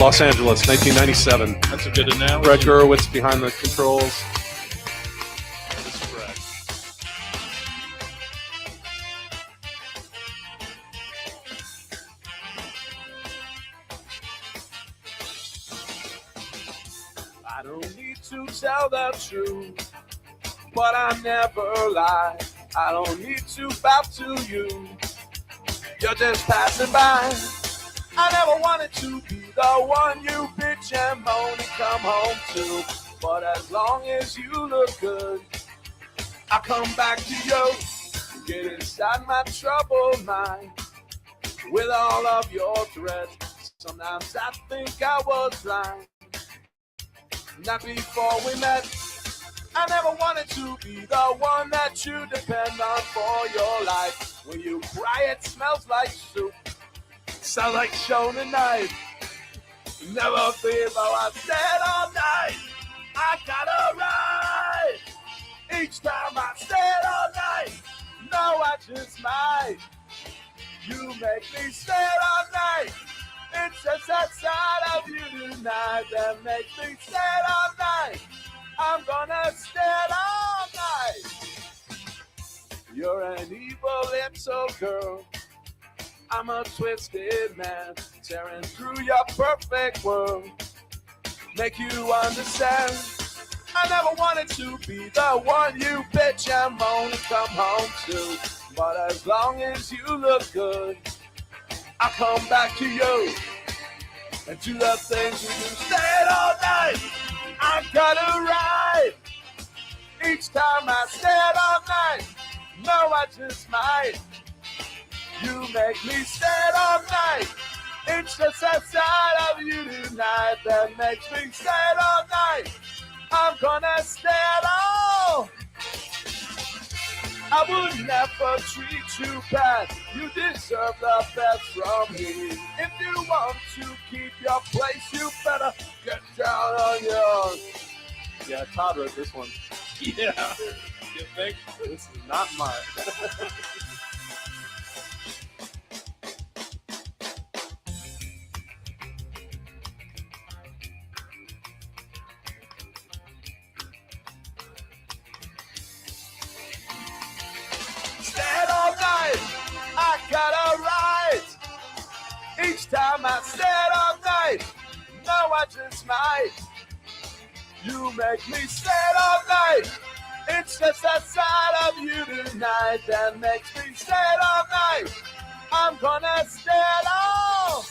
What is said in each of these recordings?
Los Angeles, 1997. That's a good analogy. Brett Gurewitz behind the controls. That is correct. I don't need to tell the truth, but I never lie. I don't need to bow to you. You're just passing by. I never wanted to be the one you bitch and moan and come home to. But as long as you look good, I'll come back to you. Get inside my troubled mind with all of your threats. Sometimes I think I was blind. Not before we met. I never wanted to be the one that you depend on for your life. When you cry, it smells like soup. Sound like shonen knife. Never feel how I said all night. I gotta ride. Each time I said all night. No, I just might. You make me stay all night. It's just that side of you tonight that makes me stay all night. I'm gonna stay all night. You're an evil little girl. I'm a twisted man, tearing through your perfect world. Make you understand. I never wanted to be the one you bitch and moan and come home to. But as long as you look good, I'll come back to you and do the things we do. Stay all night. I gotta ride. Each time I stay all night. No, I just might. You make me stay all night. It's just that side of you tonight that makes me stay all night. I'm gonna stay all. I would never treat you bad. You deserve the best from me. If you want to keep your place, you better get down on your. Yeah, Todd wrote this one. Yeah. You think? This is not mine. Each time I stayed all night, no, I just might. You make me stay all night. It's just that side of you tonight that makes me stay all night. I'm gonna stay all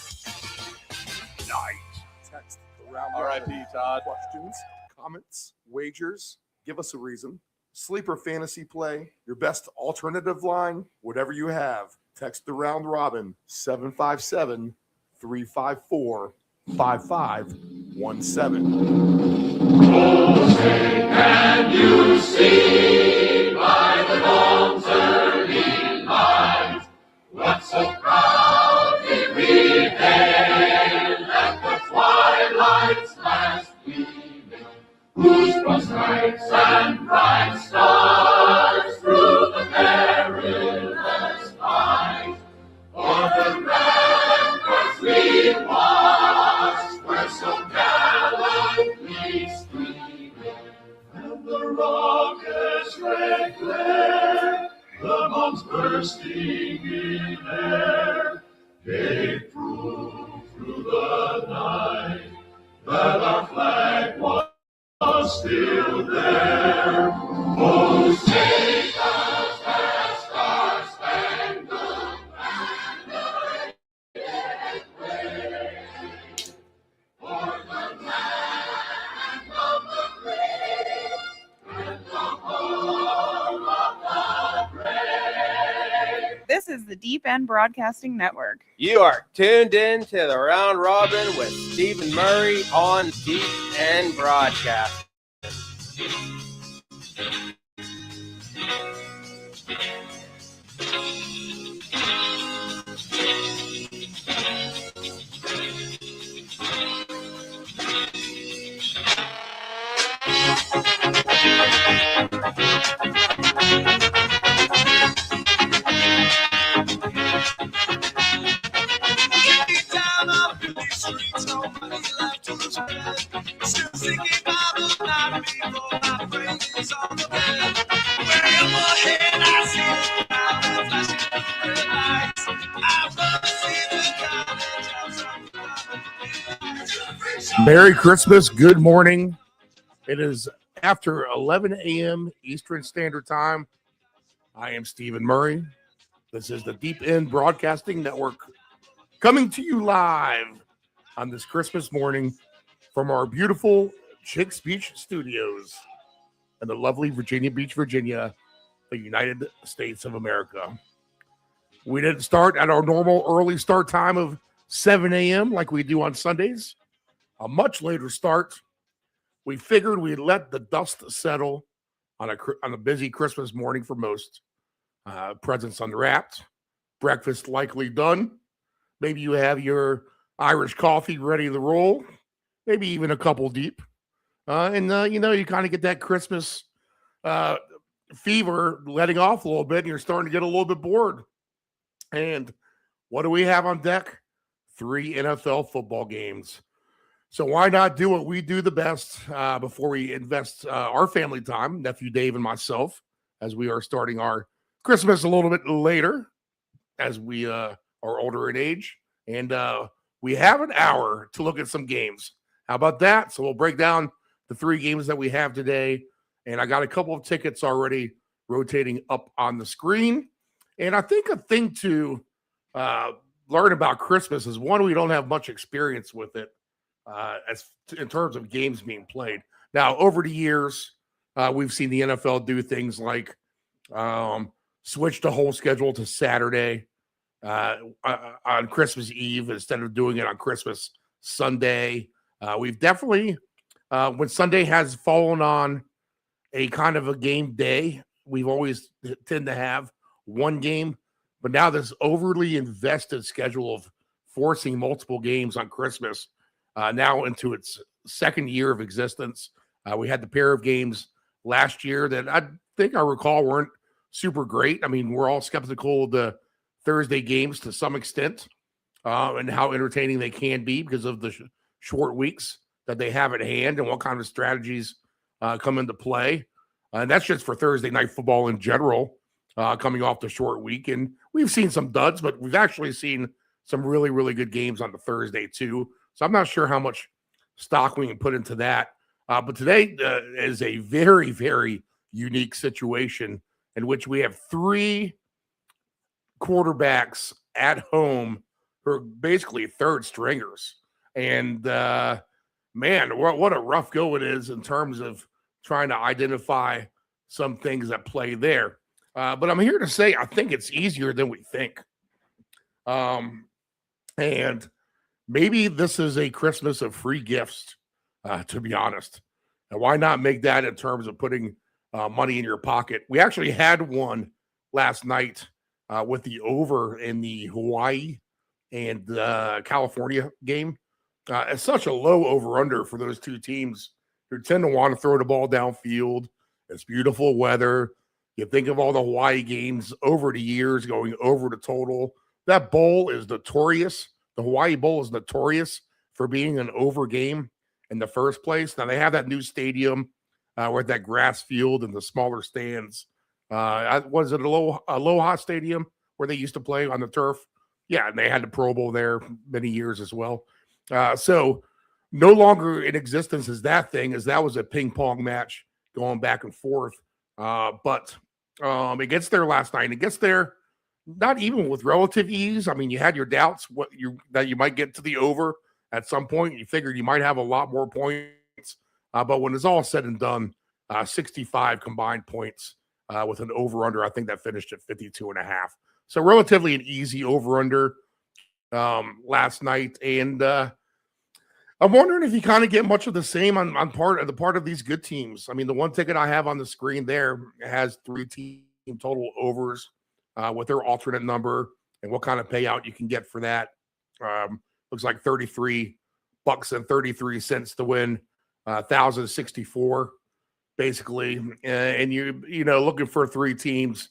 night. Text around R.I.P. Todd. Questions, comments, wagers. Give us a reason. Sleeper fantasy play, your best alternative line, whatever you have. Text the round robin 757-354-5517. Can you see by the dawn's early light what so proudly we hailed at the twilight's last gleaming, whose broad stripes and bright stars through the perilous fight o'er the ramparts we watched were so gallantly streaming, and the rocket's red glare, the bombs bursting in air, gave proof through the night that our flag was still there. Oh, take us as star-spangled banner yet wave, for the land of the brave and the home of the brave. This is the Deep End Broadcasting Network. You are tuned in to the Round Robin with Stephen Murray on Deep End Broadcast. Down up in these streets, nobody's love to lose still singing about the night before my praises on the bed. Way up ahead, I see now the flashing red lights. I wanna see the college house. Merry Christmas. Good morning. It is after 11 a.m. Eastern Standard Time. I am Stephen Murray. This is the Deep End Broadcasting Network coming to you live on this Christmas morning from our beautiful Chicks Beach studios in the lovely Virginia Beach, Virginia, the United States of America. We didn't start at our normal early start time of 7 a.m. like we do on Sundays. A much later start. We figured we'd let the dust settle on a busy Christmas morning for most. Presents unwrapped, breakfast likely done. Maybe you have your Irish coffee ready to roll, maybe even a couple deep. You kind of get that Christmas fever letting off a little bit, and you're starting to get a little bit bored. And what do we have on deck? 3 NFL football games. So why not do what we do the best before we invest our family time, nephew Dave and myself, as we are starting our Christmas a little bit later as we are older in age. And we have an hour to look at some games. How about that? So we'll break down the 3 games that we have today. And I got a couple of tickets already rotating up on the screen. And I think a thing to learn about Christmas is, one, we don't have much experience with it in terms of games being played. Now, over the years, we've seen the NFL do things like switch the whole schedule to Saturday on Christmas Eve instead of doing it on Christmas Sunday. We've definitely, when Sunday has fallen on a kind of a game day, we've always tend to have one game. But now this overly invested schedule of forcing multiple games on Christmas now into its second year of existence. We had the pair of games last year that I think I recall weren't super great. I mean, we're all skeptical of the Thursday games to some extent and how entertaining they can be because of the short weeks that they have at hand and what kind of strategies come into play. And that's just for Thursday night football in general, coming off the short week. And we've seen some duds, but we've actually seen some really, really good games on the Thursday too. So I'm not sure how much stock we can put into that. But today is a very, very unique situation in which we have 3 quarterbacks at home who are basically third stringers. And man, what a rough go it is in terms of trying to identify some things that play there. But I'm here to say I think it's easier than we think. And maybe this is a Christmas of free gifts, to be honest. And why not make that in terms of putting money in your pocket? We actually had one last night with the over in the Hawaii and California game. It's such a low over-under for those 2 teams who tend to want to throw the ball downfield. It's beautiful weather. You think of all the Hawaii games over the years going over the total. That bowl is notorious. The Hawaii Bowl is notorious for being an over game in the first place. Now, they have that new stadium with that grass field and the smaller stands. Was it Aloha Stadium where they used to play on the turf? Yeah, and they had the Pro Bowl there many years as well. So no longer in existence is that thing, as that was a ping pong match going back and forth. But it gets there last night. It gets there not even with relative ease. I mean, you had your doubts that you might get to the over at some point. You figured you might have a lot more points. But when it's all said and done, 65 combined points with an over-under. I think that finished at 52.5. So relatively an easy over-under last night. And I'm wondering if you kind of get much of the same on part of these good teams. I mean, the one ticket I have on the screen there has 3 team total overs with their alternate number and what kind of payout you can get for that. Looks like $33.33 to win 1,064 basically. And you know, looking for 3 teams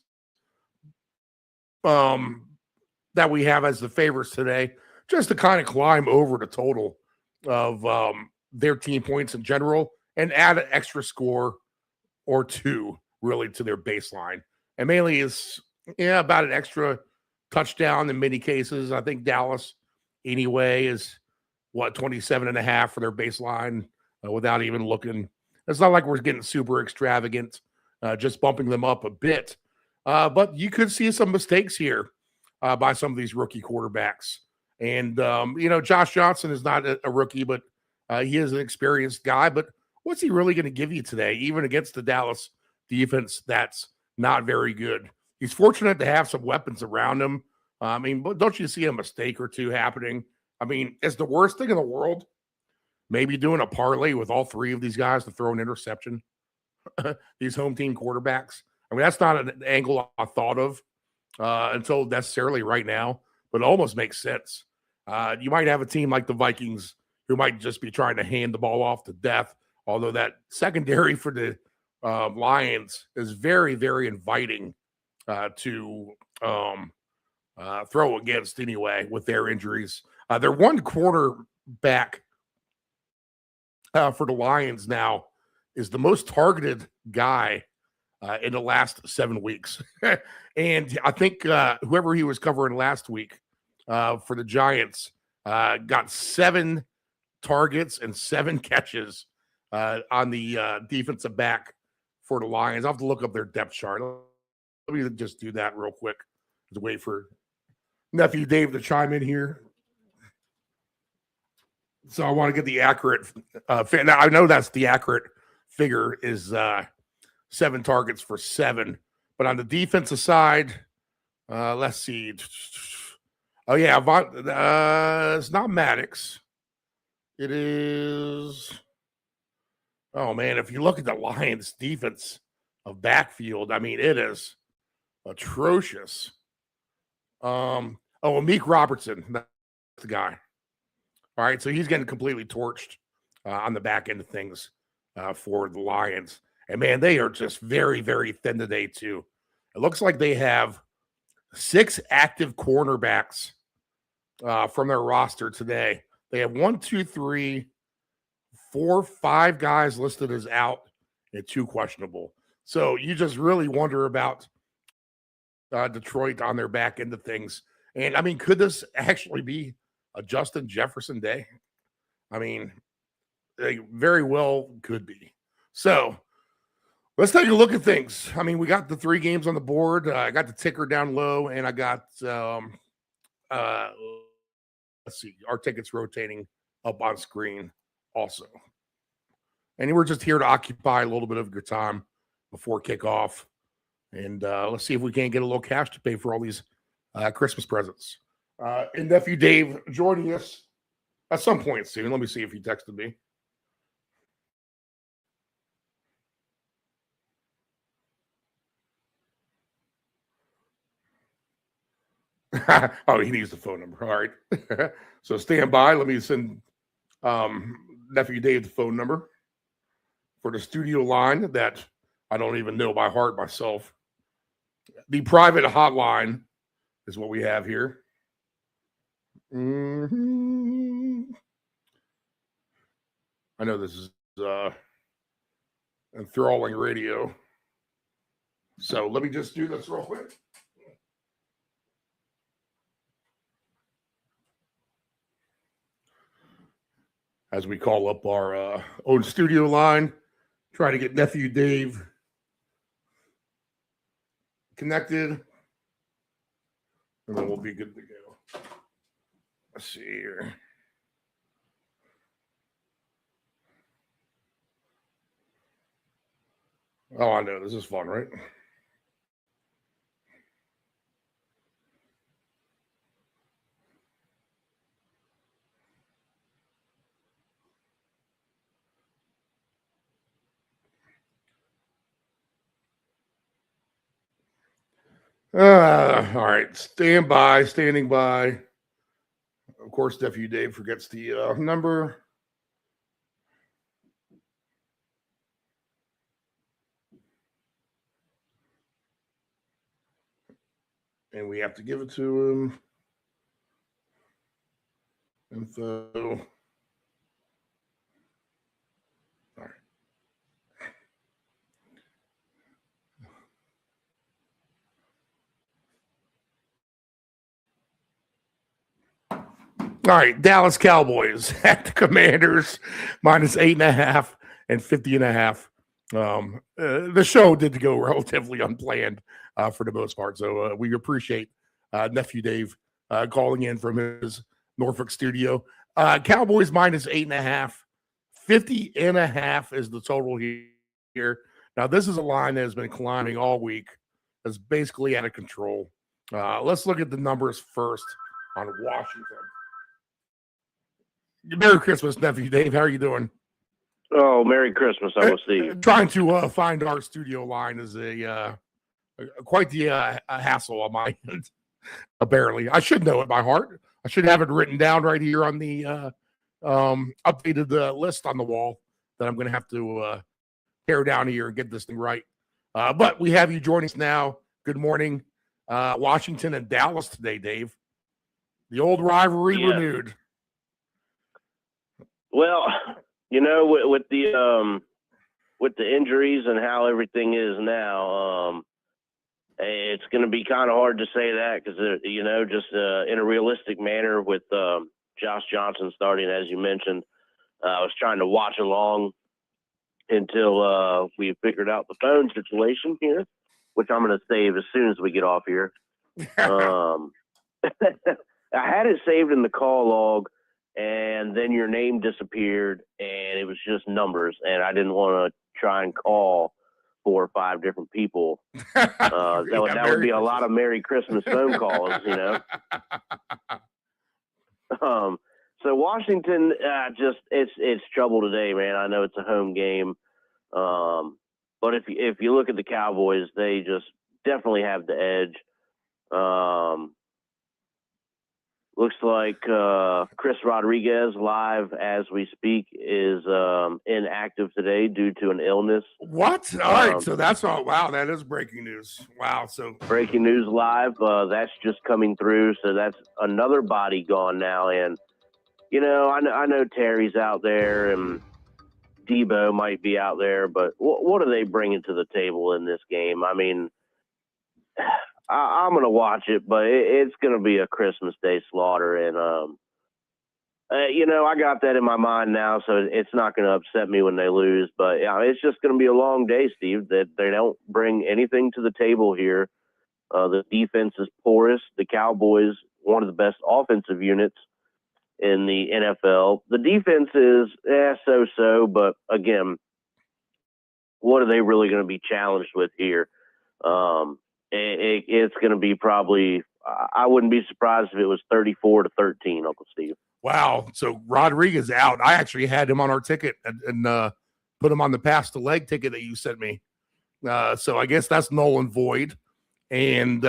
that we have as the favorites today, just to kind of climb over the total. of their team points in general and add an extra score or two really to their baseline. And mainly is about an extra touchdown in many cases. I think Dallas anyway is 27.5 for their baseline without even looking. It's not like we're getting super extravagant, just bumping them up a bit. But you could see some mistakes here by some of these rookie quarterbacks. And, Josh Johnson is not a rookie, but he is an experienced guy. But what's he really going to give you today, even against the Dallas defense that's not very good? He's fortunate to have some weapons around him. But don't you see a mistake or two happening? I mean, it's the worst thing in the world. Maybe doing a parlay with all three of these guys to throw an interception. These home team quarterbacks. I mean, that's not an angle I thought of until necessarily right now, but it almost makes sense. You might have a team like the Vikings who might just be trying to hand the ball off to death, although that secondary for the Lions is very, very inviting to throw against anyway with their injuries. Their one cornerback for the Lions now is the most targeted guy in the last 7 weeks. And I think whoever he was covering last week for the Giants got 7 targets and 7 catches on the defensive back for the Lions. I'll have to look up their depth chart. Let me just do that real quick to wait for nephew Dave to chime in here. So I want to get the accurate now I know that's the accurate figure is 7 targets for 7. But on the defensive side, let's see. Oh, yeah. It's not Maddox. It is. Oh, man. If you look at the Lions' defense of backfield, I mean, it is atrocious. Meek Robertson. That's the guy. All right. So he's getting completely torched on the back end of things for the Lions. And, man, they are just very, very thin today, too. It looks like they have 6 active cornerbacks from their roster today. They have 1, 2, 3, 4, 5 guys listed as out and 2 questionable. So you just really wonder about Detroit on their back end of things. And, I mean, could this actually be a Justin Jefferson day? I mean, they very well could be. So let's take a look at things. I mean, we got the 3 games on the board. I got the ticker down low, and I got, let's see, our tickets rotating up on screen also. And we're just here to occupy a little bit of your time before kickoff. And let's see if we can't get a little cash to pay for all these Christmas presents. And nephew Dave joining us at some point soon. Let me see if he texted me. Oh, he needs the phone number. All right. So stand by. Let me send nephew Dave the phone number for the studio line that I don't even know by heart myself. The private hotline is what we have here. Mm-hmm. I know this is enthralling radio. So let me just do this real quick. As we call up our own studio line, try to get nephew Dave connected, and then we'll be good to go. Let's see here. Oh, I know. This is fun, right? All right. Standing by. Of course, nephew Dave forgets the number. And we have to give it to him. Info. All right, Dallas Cowboys at the Commanders minus 8.5 and 50.5. The show did go relatively unplanned for the most part, so we appreciate nephew Dave calling in from his Norfolk studio. Cowboys minus 8.5, 50.5 is the total here. Now, this is a line that has been climbing all week. That's basically out of control. Let's look at the numbers first on Washington. Merry Christmas, nephew Dave. How are you doing? Oh, Merry Christmas, I will see. Trying to find our studio line is quite the a hassle on my end. Barely. I should know it by heart. I should have it written down right here on the updated list on the wall that I'm going to have to tear down here and get this thing right. But we have you joining us now. Good morning. Washington and Dallas today, Dave. The old rivalry renewed. Well, you know, with the injuries and how everything is now, it's going to be kind of hard to say that because, you know, just in a realistic manner with Josh Johnson starting, as you mentioned, I was trying to watch along until we figured out the phone situation here, which I'm going to save as soon as we get off here. I had it saved in the call log, and then your name disappeared, and it was just numbers, and I didn't want to try and call 4 or 5 different people. That would be a lot of Merry Christmas phone calls, you know. So Washington, it's trouble today, man. I know it's a home game, but if you look at the Cowboys, they just definitely have the edge. Looks like Chris Rodriguez, live as we speak, is inactive today due to an illness. What? All right, so that's all. Wow, that is breaking news. Wow, so breaking news live. That's just coming through, so that's another body gone now. And you know, I know Terry's out there, and Debo might be out there, but what are they bringing to the table in this game? I mean, I'm going to watch it, but it's going to be a Christmas Day slaughter. And, you know, I got that in my mind now, so it's not going to upset me when they lose. But yeah, it's just going to be a long day, Steve, that they don't bring anything to the table here. The defense is porous. The Cowboys, one of the best offensive units in the NFL. The defense is so-so, but again, what are they really going to be challenged with here? It's going to be probably, I wouldn't be surprised if it was 34-13, Uncle Steve. Wow. So Rodriguez out. I actually had him on our ticket and put him on the pass to leg ticket that you sent me. So I guess that's null and void. And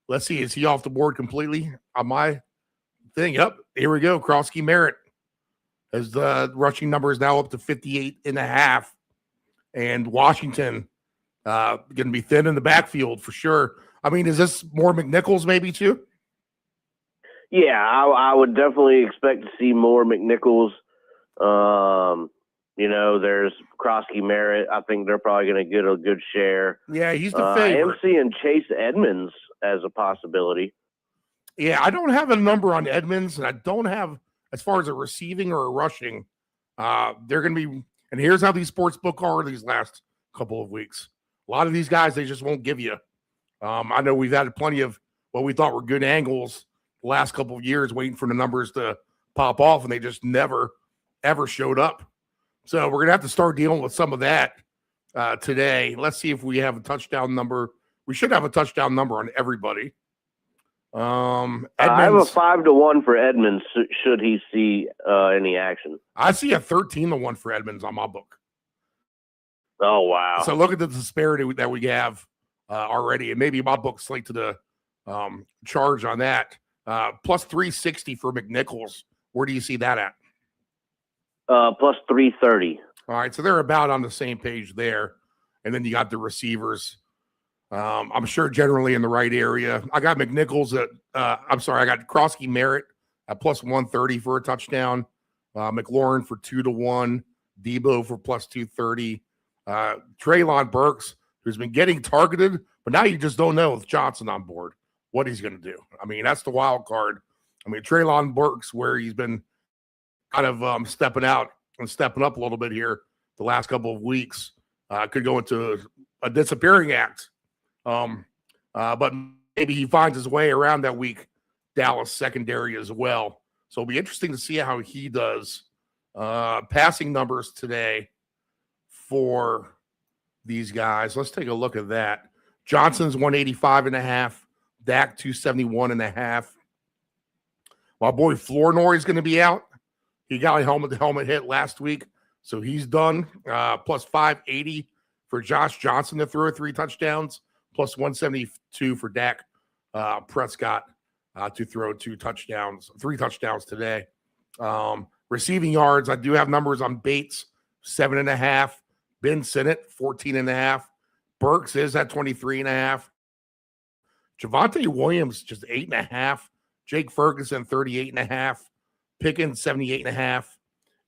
let's see, is he off the board completely on my thing? Yep. Here we go. Krosky Merritt, as the rushing number is now up to 58.5. And Washington going to be thin in the backfield for sure. I mean, is this more McNichols maybe too? Yeah, I would definitely expect to see more McNichols. You know, there's Krosky Merritt. I think they're probably going to get a good share. Yeah, he's the favorite. I am seeing Chase Edmonds as a possibility. Yeah, I don't have a number on Edmonds, and I don't have, as far as a receiving or a rushing, they're going to be, and here's how these sports book are these last couple of weeks. A lot of these guys, they just won't give you. I know we've had plenty of what we thought were good angles the last couple of years waiting for the numbers to pop off, and they just never, ever showed up. So we're going to have to start dealing with some of that today. Let's see if we have a touchdown number. We should have a touchdown number on everybody. Edmonds, I have a 5-1 for Edmonds should he see any action. I see a 13-1 for Edmonds on my book. Oh, wow. So look at the disparity that we have already. And maybe my book's late to the charge on that. Plus 360 for McNichols. Where do you see that at? Plus 330. All right. So they're about on the same page there. And then you got the receivers. I'm sure generally in the right area. I got McNichols at, I got Krosky Merritt at plus 130 for a touchdown. McLaurin for 2-1. Debo for plus 230. Treylon Burks, who's been getting targeted, but now you just don't know with Johnson on board what he's going to do. I mean, that's the wild card I mean, Treylon Burks, where he's been kind of stepping out and stepping up a little bit here the last couple of weeks, could go into a disappearing act. But maybe he finds his way around that weak Dallas secondary as well. So it'll be interesting to see how he does. Passing numbers today for these guys. Let's take a look at that. Johnson's 185.5, Dak 271.5. My boy Flournoy is going to be out. He got a helmet hit last week, so he's done. Plus 580 for Josh Johnson to throw 3 touchdowns, plus 172 for Dak Prescott to throw 3 touchdowns today. Receiving yards, I do have numbers on Bates, 7.5. Ben Sinnott, 14.5. Burks is at 23.5. Javonte Williams, just 8.5. Jake Ferguson, 38.5. Pickens, 78.5.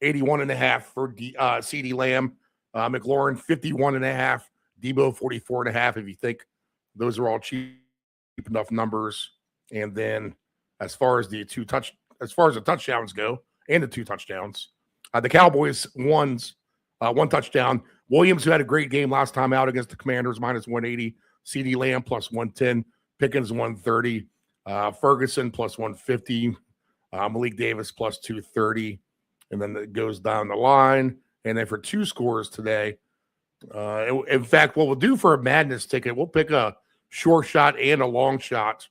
81.5 for CeeDee Lamb. McLaurin, 51.5. Debo, 44.5. If you think those are all cheap enough numbers. And then as far as the touchdowns go, and the 2 touchdowns, the Cowboys one touchdown. Williams, who had a great game last time out against the Commanders, minus 180. CeeDee Lamb, plus 110. Pickens, 130. Ferguson, plus 150. Malik Davis, plus 230. And then it goes down the line. And then for 2 scores today, in fact, what we'll do for a madness ticket, we'll pick a short shot and a long shot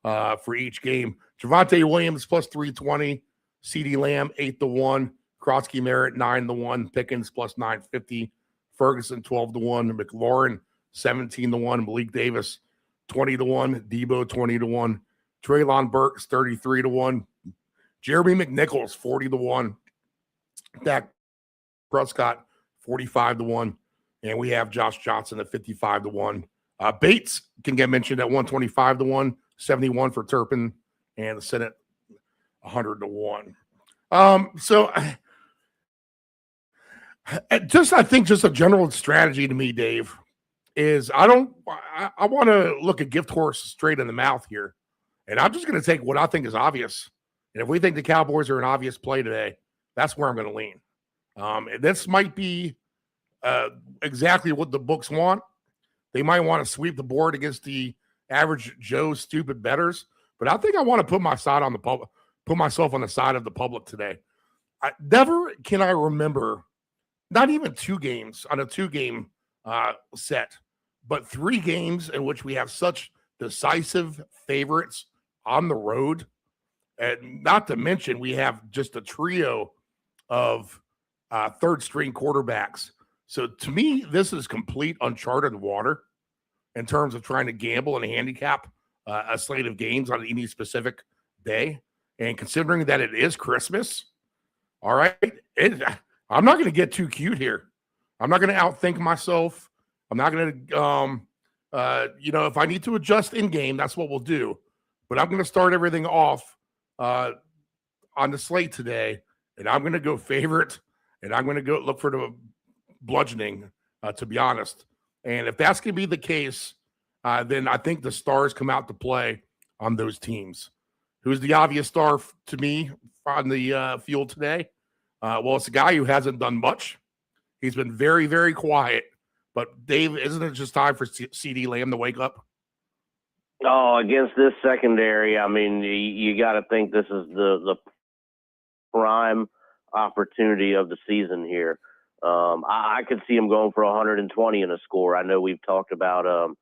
for each game. Javonte Williams, plus 320. CeeDee Lamb, 8-1. Krotsky Merritt, 9-1. Pickens, plus 950. Ferguson, 12-1. McLaurin, 17-1. Malik Davis, 20-1. Debo, 20-1. Treylon Burks, 33-1. Jeremy McNichols, 40-1. Dak Prescott, 45-1. And we have Josh Johnson at 55-1. Bates can get mentioned at 125-1. 71 for Turpin. And the Senate, 100-1. So I think just a general strategy to me, Dave, is I want to look a gift horse straight in the mouth here. And I'm just going to take what I think is obvious. And if we think the Cowboys are an obvious play today, that's where I'm going to lean. This might be exactly what the books want. They might want to sweep the board against the average Joe stupid bettors. But I think I want to put myself on the side of the public today. Never can I remember, not even 2 games on a 2-game set, but 3 games in which we have such decisive favorites on the road. And not to mention, we have just a trio of third-string quarterbacks. So to me, this is complete uncharted water in terms of trying to gamble and handicap a slate of games on any specific day. And considering that it is Christmas, all right, I'm not going to get too cute here. I'm not going to outthink myself. I'm not going to, if I need to adjust in game, that's what we'll do. But I'm going to start everything off on the slate today, and I'm going to go favorite, and I'm going to go look for the bludgeoning, to be honest. And if that's going to be the case, then I think the stars come out to play on those teams. Who's the obvious star to me on the field today? Well, it's a guy who hasn't done much. He's been very, very quiet. But, Dave, isn't it just time for CeeDee Lamb to wake up? Oh, against this secondary, I mean, you got to think this is the prime opportunity of the season here. I could see him going for 120 in a score. I know we've talked about,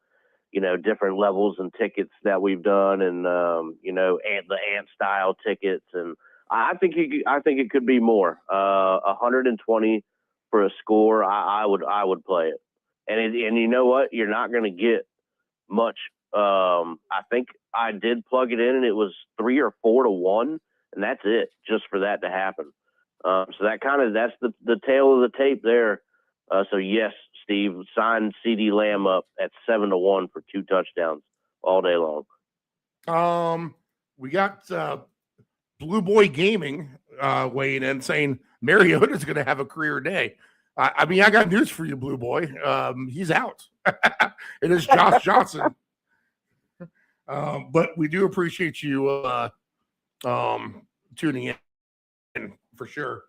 different levels and tickets that we've done, and the ant style tickets, and I think it could be more. 120 for a score, I would play it, and you know what? You're not going to get much. I think I did plug it in, and it was 3 or 4 to 1, and that's it, just for that to happen. So that's the tail of the tape there. So yes, Steve, sign CeeDee Lamb up at 7 to 1 for 2 touchdowns all day long. We got Blue Boy Gaming weighing in saying Mariota's going to have a career day. I mean, I got news for you, Blue Boy. He's out. It is Josh Johnson. But we do appreciate you tuning in for sure.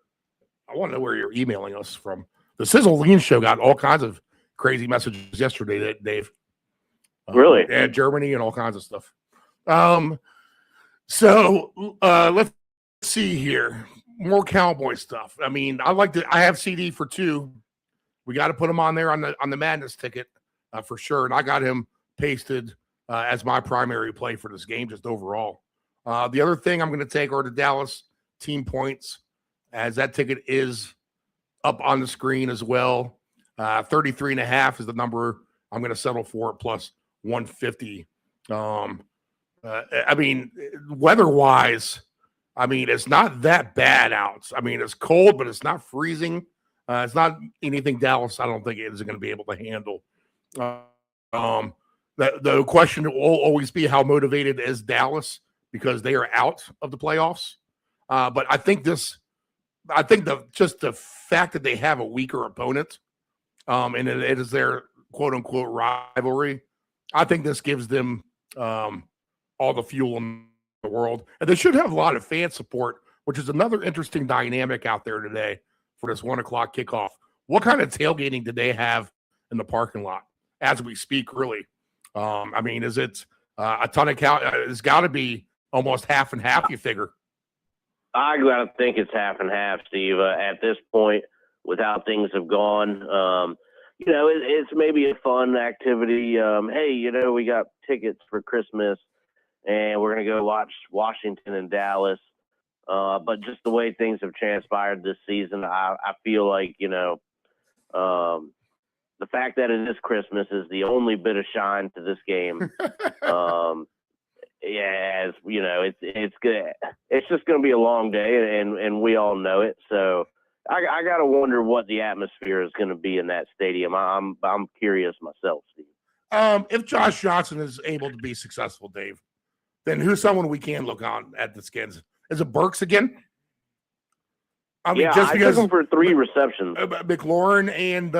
I want to know where you're emailing us from. The Sizzle Lean Show got all kinds of crazy messages yesterday, Dave. Really? Yeah, Germany and all kinds of stuff. So let's see here. More Cowboy stuff. I mean, I have CD for 2. We got to put him on there on the Madness ticket for sure. And I got him pasted as my primary play for this game, just overall. The other thing I'm going to take are the Dallas team points, as that ticket is up on the screen as well. 33.5 is the number I'm going to settle for, plus 150. I mean, weather-wise, I mean, it's not that bad out. I mean, it's cold, but it's not freezing. It's not anything Dallas, I don't think, is going to be able to handle. The question will always be, how motivated is Dallas, because they are out of the playoffs. But I think the fact that they have a weaker opponent, and it is their quote unquote rivalry, I think this gives them all the fuel in the world. And they should have a lot of fan support, which is another interesting dynamic out there today for this 1 o'clock kickoff. What kind of tailgating did they have in the parking lot as we speak, really? I mean, is it a ton of it's got to be almost half and half, you figure? I got to think it's half and half, Steve. At this point, with how things have gone, it's maybe a fun activity. Hey, we got tickets for Christmas, and we're going to go watch Washington and Dallas. But just the way things have transpired this season, I feel like, the fact that it is Christmas is the only bit of shine to this game. It's good. It's just going to be a long day, and we all know it. So I got to wonder what the atmosphere is going to be in that stadium. I'm curious myself, Steve. If Josh Johnson is able to be successful, Dave, then who's someone we can look on at the Skins? Is it Burks again? I mean, just because I took him for 3 receptions. McLaurin and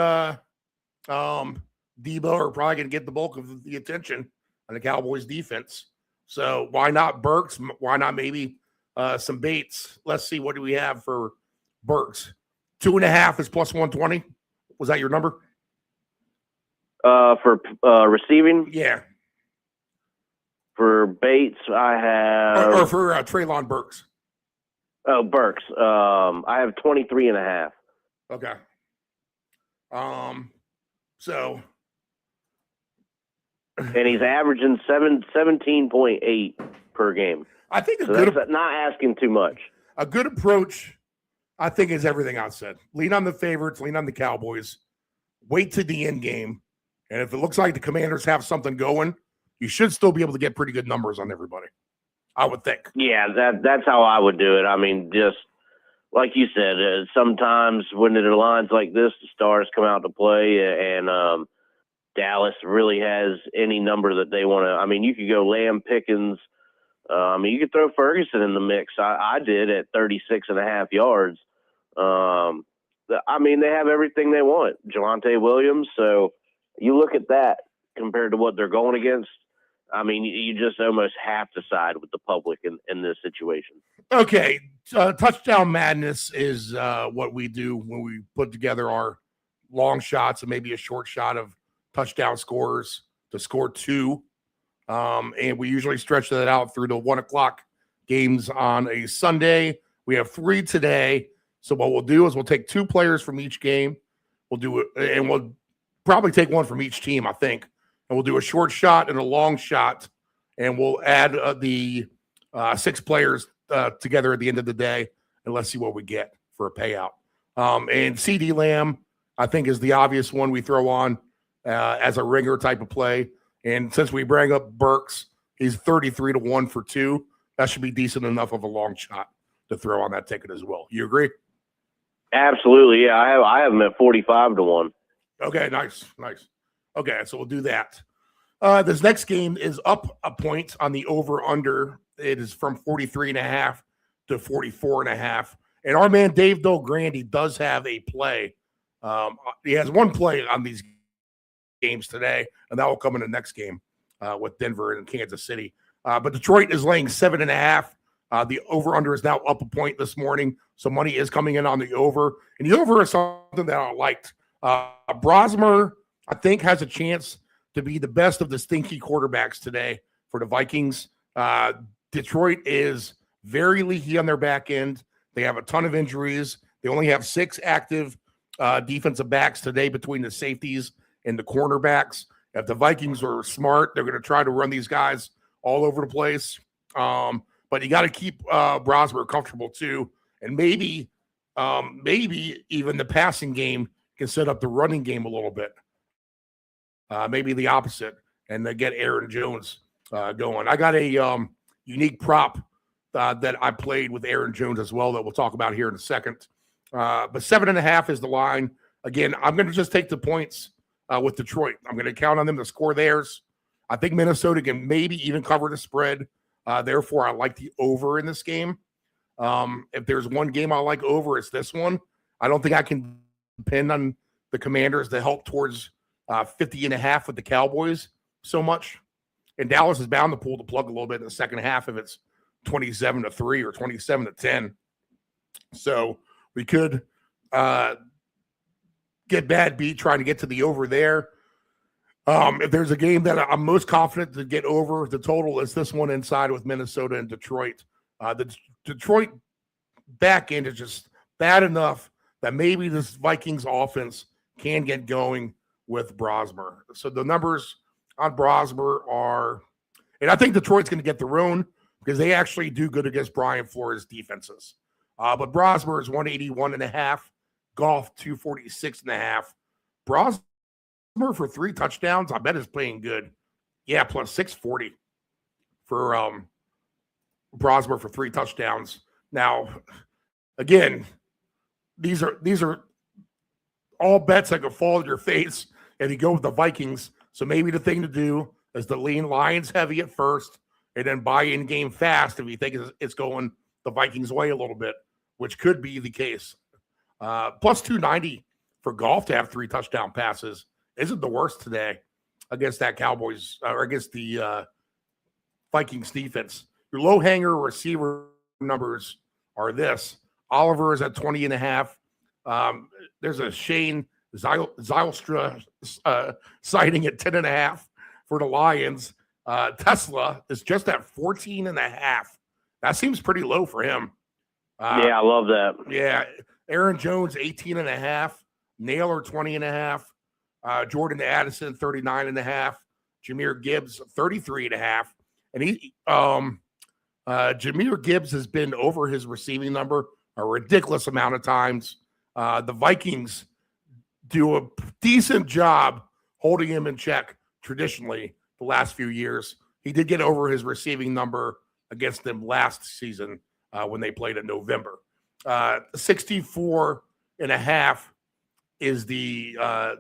Debo are probably going to get the bulk of the attention on the Cowboys defense. So why not Burks? Why not maybe some Bates? Let's see. What do we have for Burks? 2.5 is plus 120. Was that your number? For receiving? Yeah. For Bates, I have... Or for Treylon Burks. Oh, Burks. I have 23.5. Okay. So... And he's averaging 17.8 per game. I think that's not asking too much. A good approach, I think, is everything I said. Lean on the favorites, lean on the Cowboys, wait to the end game, and if it looks like the Commanders have something going, you should still be able to get pretty good numbers on everybody, I would think. Yeah, that's how I would do it. I mean, just like you said, sometimes when it aligns like this, the stars come out to play, and Dallas really has any number that they want to. I mean, you could go Lamb, Pickens. You could throw Ferguson in the mix. I did at 36.5 yards. They have everything they want. Jelante Williams. So you look at that compared to what they're going against. I mean, you just almost have to side with the public in this situation. Okay. Touchdown madness is what we do when we put together our long shots and maybe a short shot of touchdown scores to score 2. And we usually stretch that out through the 1 o'clock games on a Sunday. We have 3 today. So what we'll do is we'll take 2 players from each game. We'll do it, and we'll probably take 1 from each team, I think. And we'll do a short shot and a long shot. And we'll add the 6 players together at the end of the day. And let's see what we get for a payout. And CD Lamb, I think, is the obvious one we throw on as a ringer type of play. And since we bring up Burks, he's 33-1 for 2. That should be decent enough of a long shot to throw on that ticket as well. You agree? Absolutely. Yeah, I have him at 45-1. Okay, nice. Okay, so we'll do that. This next game is up a point on the over-under. It is from 43.5 to 44.5. And our man Dave Dolgrandi does have a play. He has 1 play on these games today, and that will come in the next game with Denver and Kansas City. But Detroit is laying 7.5 The over-under is now up a point this morning, so money is coming in on the over. And the over is something that I liked. Brosmer, I think, has a chance to be the best of the stinky quarterbacks today for the Vikings. Detroit is very leaky on their back end. They have a ton of injuries. They only have 6 active defensive backs today between the safeties and the cornerbacks. If the Vikings are smart, they're going to try to run these guys all over the place. But you got to keep Brosmer comfortable too. And maybe even the passing game can set up the running game a little bit. Maybe the opposite, and they get Aaron Jones going. I got a unique prop that I played with Aaron Jones as well that we'll talk about here in a second. But 7.5 is the line. Again, I'm going to just take the points with Detroit. I'm going to count on them to score theirs. I think Minnesota can maybe even cover the spread. Therefore, I like the over in this game. If there's one game I like over, it's this one. I don't think I can depend on the Commanders to help towards 50.5 with the Cowboys so much. And Dallas is bound to pull the plug a little bit in the second half if it's 27-3 or 27-10. So we could get bad beat trying to get to the over there. If there's a game that I'm most confident to get over the total, it's this one inside with Minnesota and Detroit. The Detroit back end is just bad enough that maybe this Vikings offense can get going with Brosmer. So the numbers on Brosmer are, and I think Detroit's going to get their own because they actually do good against Brian Flores defenses. But Brosmer is 181.5, Goff 246.5. Brosmer for 3 touchdowns, I bet is playing good. Yeah, plus 640 for Brosmer for 3 touchdowns. Now, again, these are all bets that could fall in your face and you go with the Vikings. So maybe the thing to do is to lean Lions heavy at first and then buy in game fast if you think it's going the Vikings way a little bit, which could be the case. Plus 290 for Goff to have 3 touchdown passes isn't the worst today against that Cowboys or against the Vikings defense. Your low hanger receiver numbers are this. Oliver is at 20.5. There's a Shane Zylstra sighting at 10.5 for the Lions. Tesla is just at 14.5. That seems pretty low for him. Yeah, I love that. Yeah. Aaron Jones, 18.5. Naylor, 20.5. Jordan Addison, 39.5. Jahmyr Gibbs, 33.5. And Jahmyr Gibbs has been over his receiving number a ridiculous amount of times. The Vikings do a decent job holding him in check traditionally the last few years. He did get over his receiving number against them last season when they played in November. 64.5 is the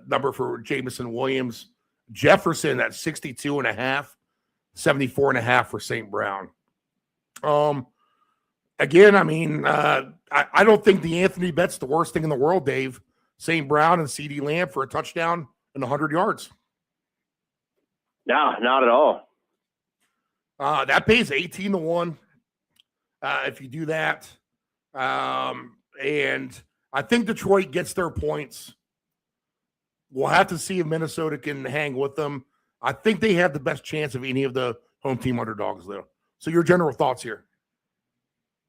number for Jamison Williams. Jefferson at 62.5, 74.5 for St. Brown. Again, I mean, I don't think the Anthony bet's the worst thing in the world, Dave. St. Brown and CeeDee Lamb for a touchdown and 100 yards. No, not at all. That pays 18-1 if you do that. And I think Detroit gets their points. We'll have to see if Minnesota can hang with them. I think they have the best chance of any of the home team underdogs, though. So your general thoughts here.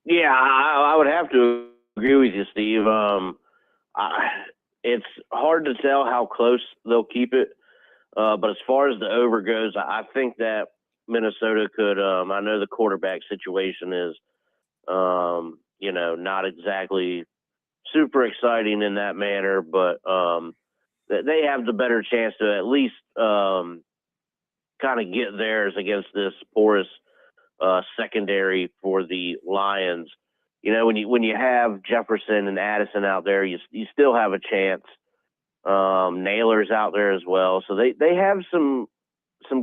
Yeah, I would have to agree with you, Steve. It's hard to tell how close they'll keep it. But as far as the over goes, I think that Minnesota could I know the quarterback situation is, not exactly super exciting in that manner, but they have the better chance to at least kind of get theirs against this porous secondary for the Lions. When you have Jefferson and Addison out there, you still have a chance. Naylor's out there as well, so they have some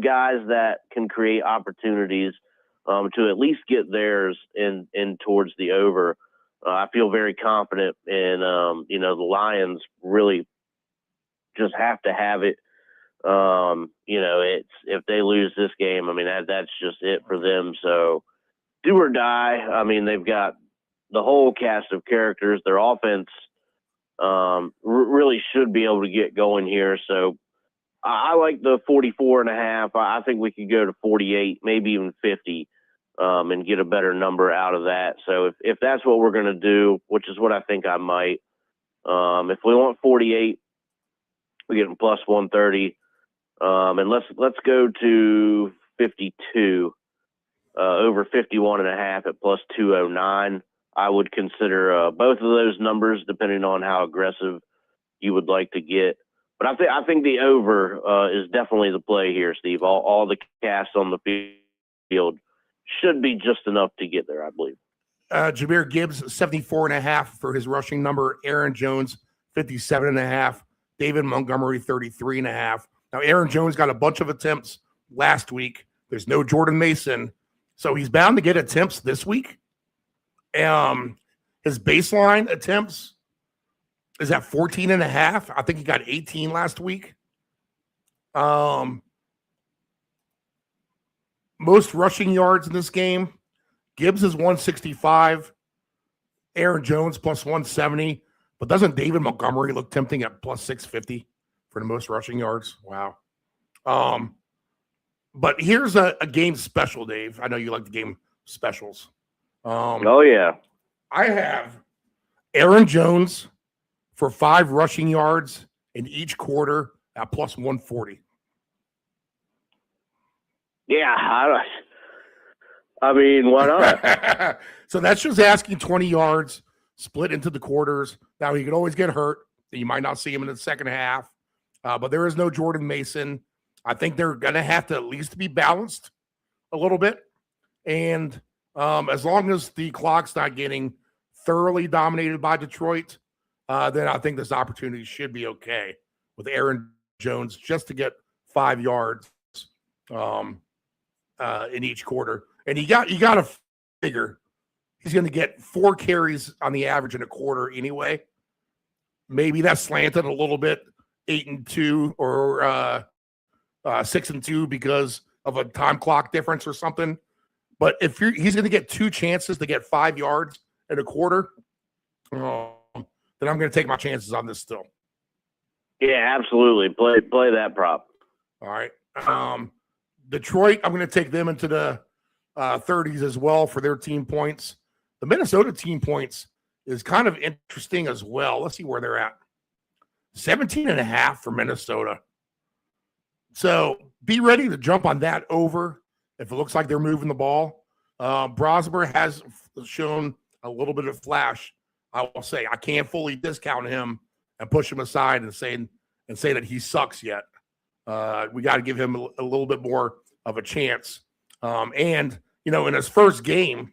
guys that can create opportunities to at least get theirs in towards the over. I feel very confident in the Lions really just have to have it. It's if they lose this game, I mean that's just it for them. So do or die. I mean, they've got the whole cast of characters. Their offense really should be able to get going here. So I like the 44.5. I think we could go to 48, maybe even 50, and get a better number out of that. So if that's what we're going to do, which is what I think I might, if we want 48, we get them plus 130. And let's go to 52, over 51.5 at plus 209. I would consider both of those numbers, depending on how aggressive you would like to get. But I think the over is definitely the play here, Steve. All the cast on the field should be just enough to get there, I believe. Jahmyr Gibbs, 74.5 for his rushing number. Aaron Jones, 57.5. David Montgomery, 33.5. Now, Aaron Jones got a bunch of attempts last week. There's no Jordan Mason, so he's bound to get attempts this week. His baseline attempts is at 14.5. I think he got 18 last week. Most rushing yards in this game, Gibbs is 165. Aaron Jones plus 170. But doesn't David Montgomery look tempting at plus 650 for the most rushing yards? Wow. But here's a game special, Dave. I know you like the game specials. Oh, yeah. I have Aaron Jones for 5 rushing yards in each quarter at plus 140. Yeah, I mean, why not? So that's just asking 20 yards split into the quarters. Now, he could always get hurt. You might not see him in the second half. But there is no Jordan Mason. I think they're going to have to at least be balanced a little bit. And as long as the clock's not getting thoroughly dominated by Detroit, then I think this opportunity should be okay with Aaron Jones just to get 5 yards in each quarter. And you got to figure he's going to get 4 carries on the average in a quarter anyway. Maybe that's slanted a little bit, 8-2 or 6-2 because of a time clock difference or something. But if he's going to get 2 chances to get 5 yards in a quarter, then I'm going to take my chances on this still. Yeah, absolutely. Play that prop. All right. Detroit, I'm going to take them into the 30s as well for their team points. The Minnesota team points is kind of interesting as well. Let's see where they're at. 17.5 for Minnesota. So be ready to jump on that over if it looks like they're moving the ball. Brosmer has shown a little bit of flash. I will say I can't fully discount him and push him aside and say that he sucks yet. We got to give him a little bit more of a chance. And, in his first game,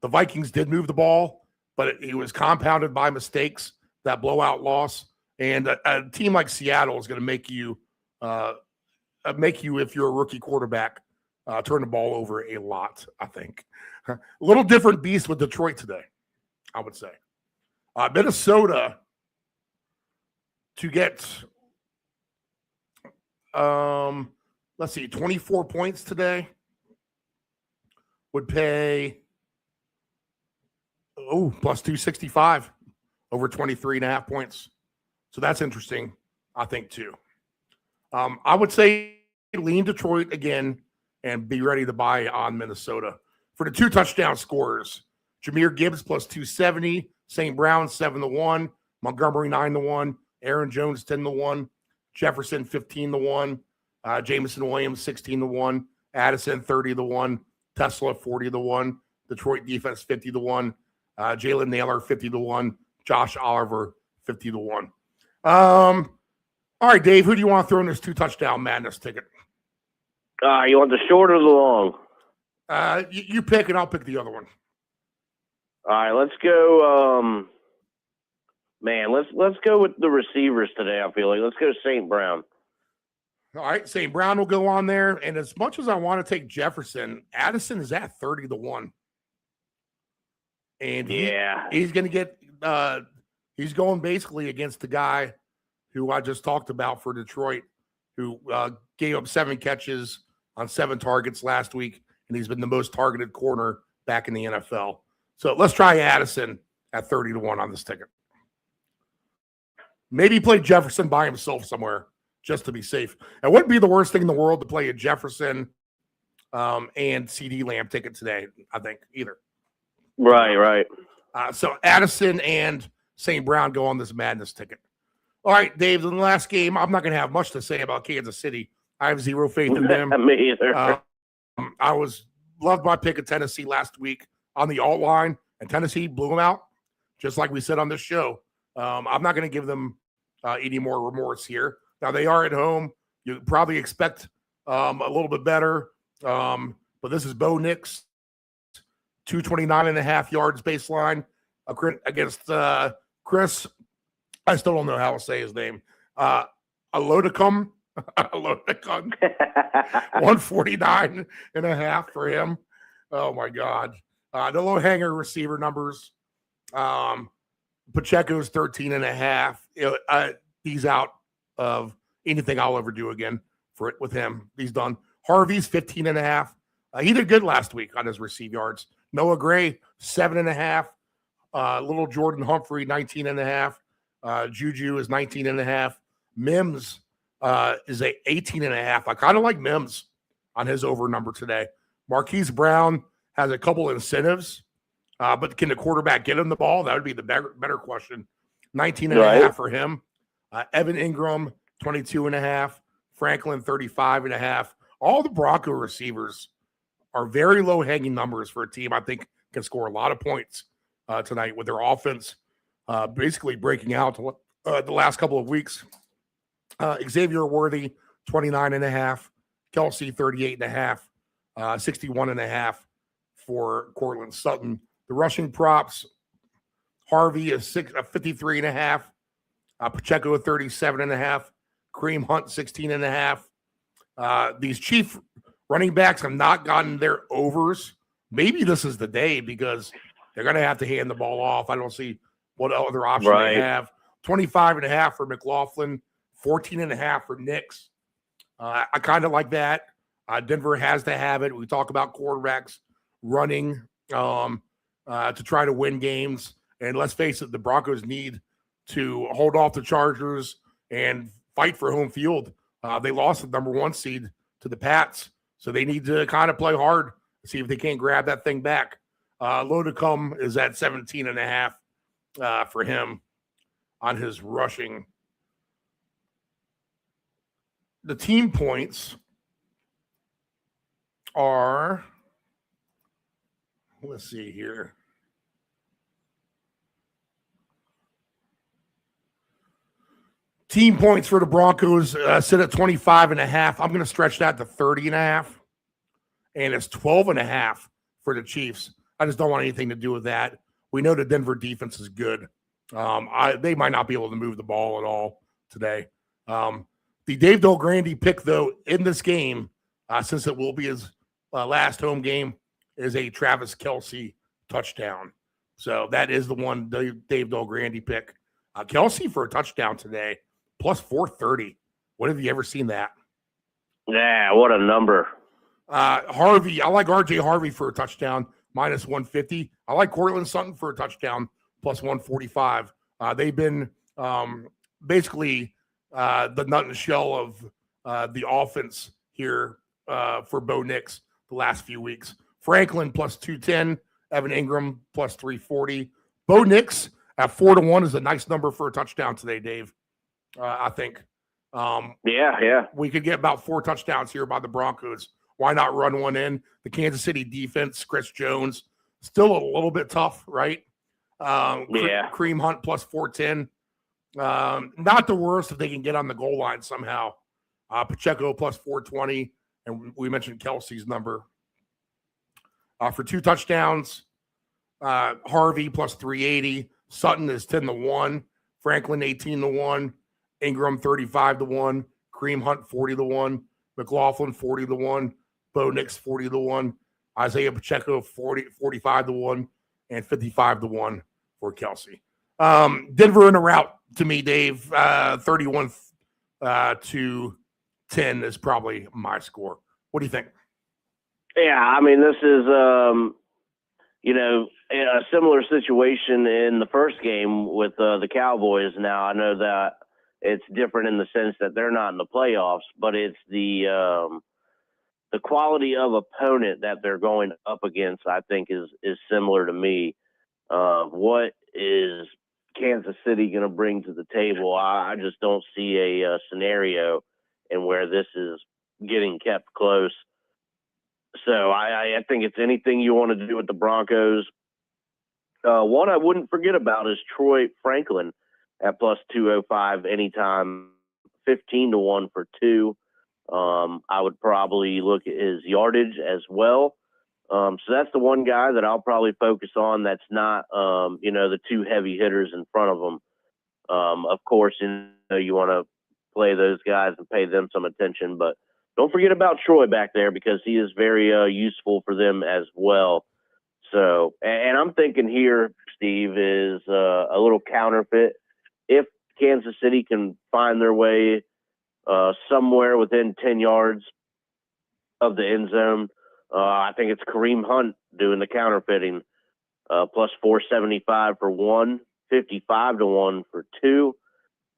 the Vikings did move the ball, but it was compounded by mistakes, that blowout loss. And a team like Seattle is going to make you, if you're a rookie quarterback, turn the ball over a lot, I think. A little different beast with Detroit today, I would say. Minnesota to get, let's see, 24 points today would pay, plus 265 over 23.5 points. So that's interesting, I think, too. I would say lean Detroit again and be ready to buy on Minnesota. For the 2 touchdown scorers, Jahmyr Gibbs plus 270, St. Brown 7-1, Montgomery 9-1, Aaron Jones 10-1, Jefferson 15-1, Jameson Williams 16-1, Addison 30-1, Tesla 40-1, Detroit defense 50-1, Jalen Naylor 50-1, Josh Oliver 50-1. All right, Dave, who do you want to throw in this 2 touchdown madness ticket? You want the short or the long? You pick, and I'll pick the other one. All right, let's go. Let's go with the receivers today. I feel like let's go St. Brown. All right, St. Brown will go on there, and as much as I want to take Jefferson, Addison is at 30-1, and he's going to get. He's going basically against the guy who I just talked about for Detroit, who gave up 7 catches on 7 targets last week, and he's been the most targeted corner back in the NFL. So let's try Addison at 30-1 on this ticket. Maybe play Jefferson by himself somewhere just to be safe. It wouldn't be the worst thing in the world to play a Jefferson and CD Lamb ticket today, I think, either. Right. So Addison and St. Brown go on this madness ticket. All right, Dave, in the last game, I'm not going to have much to say about Kansas City. I have zero faith in them. Me either. I loved my pick of Tennessee last week on the alt line, and Tennessee blew them out, just like we said on this show. I'm not going to give them any more remorse here. Now, they are at home. You probably expect a little bit better, but this is Bo Nix, 229.5 yards baseline against Chris. I still don't know how to say his name. Alodicum. 149.5 for him. Oh my God. The low hanger receiver numbers. Pacheco's 13.5. He's out of anything I'll ever do again with him. He's done. Harvey's 15.5. He did good last week on his receive yards. Noah Gray, 7.5. Little Jordan Humphrey, 19.5. Juju is 19.5. Mims is a 18.5. I kind of like Mims on his over number today. Marquise Brown has a couple incentives, but can the quarterback get him the ball? That would be the better question. 19.5 for him. Evan Ingram, 22.5. Franklin, 35.5. All the Bronco receivers are very low-hanging numbers for a team I think can score a lot of points tonight with their offense basically breaking out the last couple of weeks. Xavier Worthy, 29.5. Kelsey, 38.5. 61.5 for Cortland Sutton. The rushing props, Harvey is 53.5. Pacheco, 37.5. Kareem Hunt, 16.5. These Chief running backs have not gotten their overs. Maybe this is the day because they're going to have to hand the ball off. I don't see what other option they have. 25.5 for McLaughlin, 14.5 for Nix. I kind of like that. Denver has to have it. We talk about quarterbacks running to try to win games. And let's face it, the Broncos need to hold off the Chargers and fight for home field. They lost the number 1 seed to the Pats, so they need to kind of play hard to see if they can't grab that thing back. Lodicum is at 17.5 for him on his rushing. The team points are, let's see here. Team points for the Broncos sit at 25.5. I'm going to stretch that to 30.5. And it's 12.5 for the Chiefs. I just don't want anything to do with that. We know the Denver defense is good. They might not be able to move the ball at all today. The Dave Dolgrandy pick, though, in this game, since it will be his last home game, is a Travis Kelce touchdown. So that is the one Dave Dolgrandy pick. Kelce for a touchdown today, plus 430. When have you ever seen that? Yeah, what a number. Harvey, I like RJ Harvey for a touchdown, minus 150. I like Cortland Sutton for a touchdown, plus 145. They've been basically the nut and shell of the offense here for Bo Nix the last few weeks. Franklin plus 210, Evan Ingram plus 340. Bo Nix at 4-1 is a nice number for a touchdown today, Dave. I think. Yeah. We could get about 4 touchdowns here by the Broncos. Why not run one in? The Kansas City defense, Chris Jones, still a little bit tough, right? Kareem Hunt plus 410. Not the worst if they can get on the goal line somehow. Pacheco plus 420. And we mentioned Kelsey's number. For 2 touchdowns, Harvey plus 380. Sutton is 10-1. Franklin 18-1. Ingram 35-1. Kareem Hunt 40-1. McLaughlin 40-1. Bo Nix 40-1. Isaiah Pacheco 45-1. And 55-1 for Kelsey. Denver in a rout to me, Dave. 31-10 is probably my score. What do you think? Yeah, I mean, this is a similar situation in the first game with the Cowboys. Now, I know that it's different in the sense that they're not in the playoffs, but it's the quality of opponent that they're going up against, I think, is similar to me. What is Kansas City going to bring to the table? I just don't see a scenario in where this is getting kept close. So I think it's anything you want to do with the Broncos. One I wouldn't forget about is Troy Franklin at plus 205 anytime, 15-1 for 2. I would probably look at his yardage as well. So that's the one guy that I'll probably focus on that's not, the two heavy hitters in front of him. Of course, you want to play those guys and pay them some attention, but don't forget about Troy back there because he is very useful for them as well. So, and I'm thinking here, Steve, is a little counterfeit. If Kansas City can find their way somewhere within 10 yards of the end zone, I think it's Kareem Hunt doing the counterfeiting, plus 475 for 1, 55-1 for 2.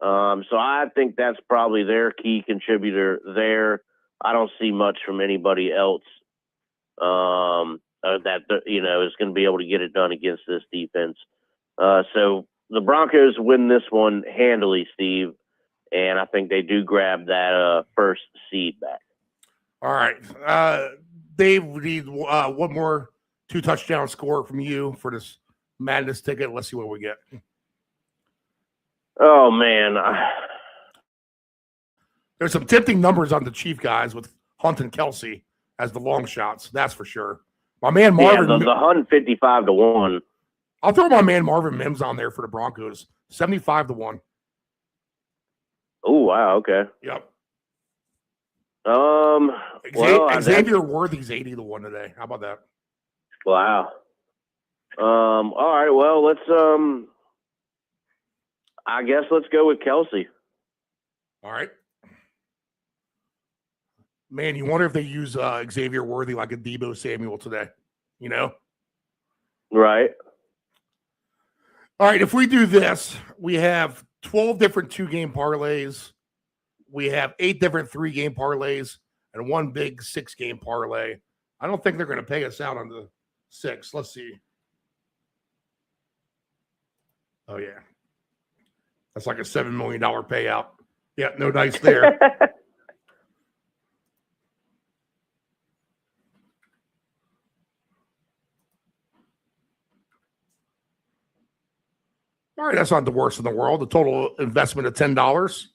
So I think that's probably their key contributor there. I don't see much from anybody else that is going to be able to get it done against this defense. So the Broncos win this one handily, Steve, and I think they do grab that first seed back. All right. Dave, we need one more 2-touchdown score from you for this madness ticket. Let's see what we get. Oh, man. There's some tempting numbers on the Chief guys with Hunt and Kelsey as the long shots. That's for sure. My man Marvin. Yeah, the Hunt 55-1. I'll throw my man Marvin Mims on there for the Broncos. 75-1. Oh, wow. Okay. Yep. Xavier Worthy's 80-1 today. How about that? Wow. All right. Well, let's I guess let's go with Kelsey. All right. Man, you wonder if they use Xavier Worthy like a Deebo Samuel today. Right. All right. If we do this, we have 12 different 2-game parlays. We have 8 different 3-game parlays and 1 big 6-game parlay. I don't think they're going to pay us out on the 6. Let's see. Oh, yeah. That's like a $7 million payout. Yeah, no dice there. All right, that's not the worst in the world. The total investment of $10.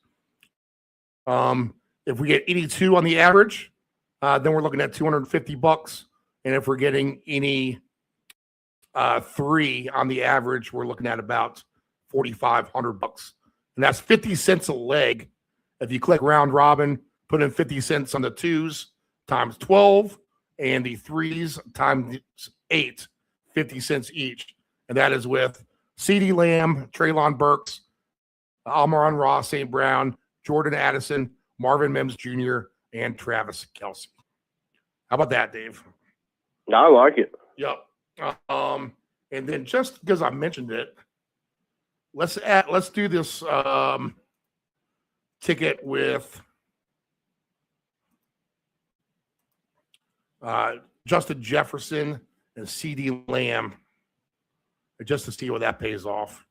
If we get 82 on the average, then we're looking at $250. And if we're getting any 3 on the average, we're looking at about $4,500. And that's 50 cents a leg. If you click round robin, put in 50 cents on the 2s times 12, and the 3s times 8, 50 cents each. And that is with CeeDee Lamb, Treylon Burks, Amon Ross, St. Brown, Jordan Addison, Marvin Mims Jr., and Travis Kelce. How about that, Dave? I like it. Yep. And then just because I mentioned it, let's do this ticket with Justin Jefferson and CeeDee Lamb, just to see what that pays off.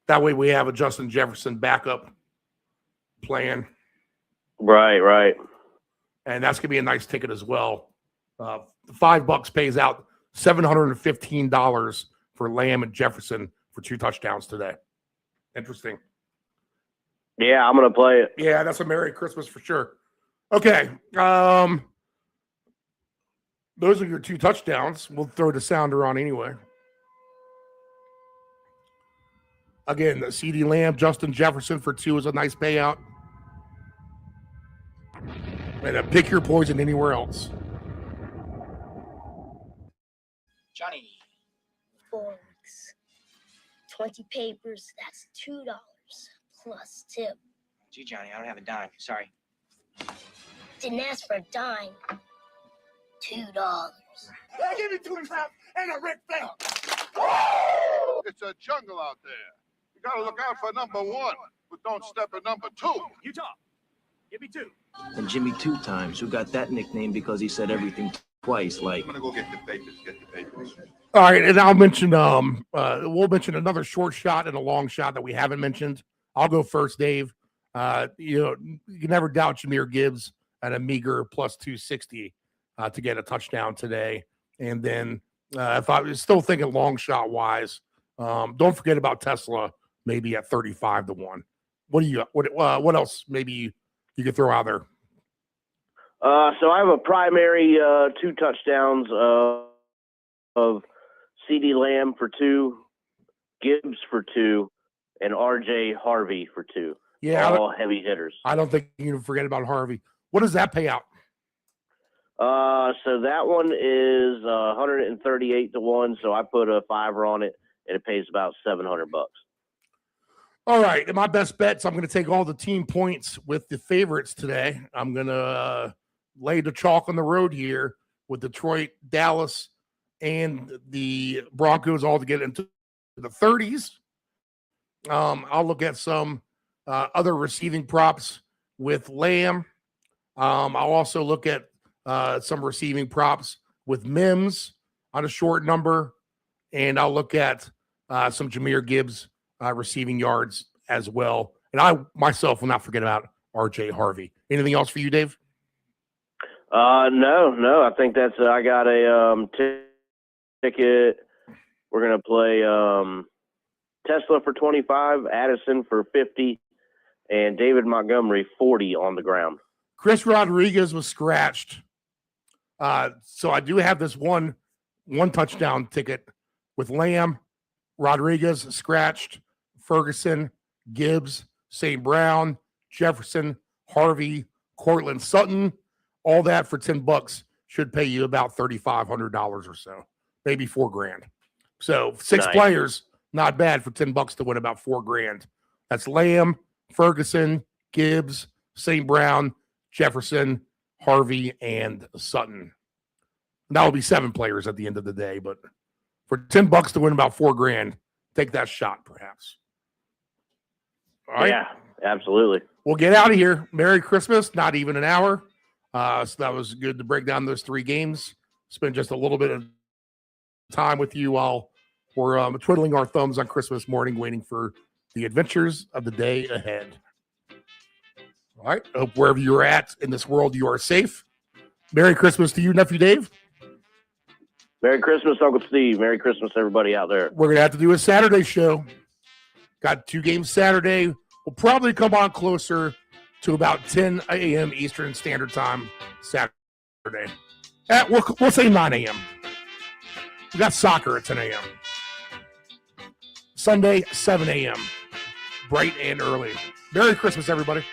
That way we have a Justin Jefferson backup plan. Right. And that's going to be a nice ticket as well. $5 pays out $715 for Lamb and Jefferson for 2 touchdowns today. Interesting. Yeah, I'm going to play it. Yeah, that's a Merry Christmas for sure. Okay. Those are your 2 touchdowns. We'll throw the sounder on anyway. Again, the CeeDee Lamb, Justin Jefferson for 2 is a nice payout. And pick your poison anywhere else. Johnny. Forks. 20 papers, that's $2 plus tip. Gee, Johnny, I don't have a dime. Sorry. Didn't ask for a dime. $2. Yeah, give me 2.5 and a Ric Flair. It's a jungle out there. You got to look out for number one, but don't step at number two. Utah, give me 2. And Jimmy 2 times, who got that nickname because he said everything twice, like. I'm gonna go get the papers. All right, and I'll mention we'll mention another short shot and a long shot that we haven't mentioned. I'll go first, Dave. You can never doubt Jahmyr Gibbs at a meager plus 260 to get a touchdown today. And then if I was still thinking long shot wise, don't forget about Tesla, maybe at 35-1. What do you what else maybe you could throw out there? So I have a primary 2 touchdowns of CeeDee Lamb for 2, Gibbs for 2, and RJ Harvey for 2. Yeah, all heavy hitters. I don't think you can forget about Harvey. What does that pay out? So that one is 138-1. So I put a 5 on it, and it pays about $700. All right, and my best bets. I'm going to take all the team points with the favorites today. I'm going to lay the chalk on the road here with Detroit, Dallas, and the Broncos all to get into the 30s. I'll look at some other receiving props with Lamb. I'll also look at some receiving props with Mims on a short number, and I'll look at some Jahmyr Gibbs receiving yards as well. And I myself will not forget about RJ Harvey. Anything else for you, Dave? No. I think that's I got a ticket. We're gonna play Tesla for 25, Addison for 50, and David Montgomery 40 on the ground. Chris Rodriguez was scratched. So I do have this one touchdown ticket with Lamb, Rodriguez scratched, Ferguson, Gibbs, St. Brown, Jefferson, Harvey, Cortland Sutton. All that for $10 should pay you about $3,500 or so, maybe $4,000. So 6 Nice. players, not bad for $10 to win about $4,000. That's Lamb, Ferguson, Gibbs, St. Brown, Jefferson, Harvey, and Sutton. That will be 7 players at the end of the day, but for $10 to win about $4,000, take that shot, perhaps. All right. Yeah, absolutely. We'll get out of here. Merry Christmas. Not even an hour. So that was good to break down those 3 games. Spend just a little bit of time with you while we're twiddling our thumbs on Christmas morning, waiting for the adventures of the day ahead. All right. I hope wherever you're at in this world, you are safe. Merry Christmas to you, Nephew Dave. Merry Christmas, Uncle Steve. Merry Christmas, everybody out there. We're going to have to do a Saturday show. Got 2 games Saturday. We'll probably come on closer to about 10 a.m. Eastern Standard Time Saturday. We'll say 9 a.m. We got soccer at 10 a.m. Sunday, 7 a.m. Bright and early. Merry Christmas, everybody.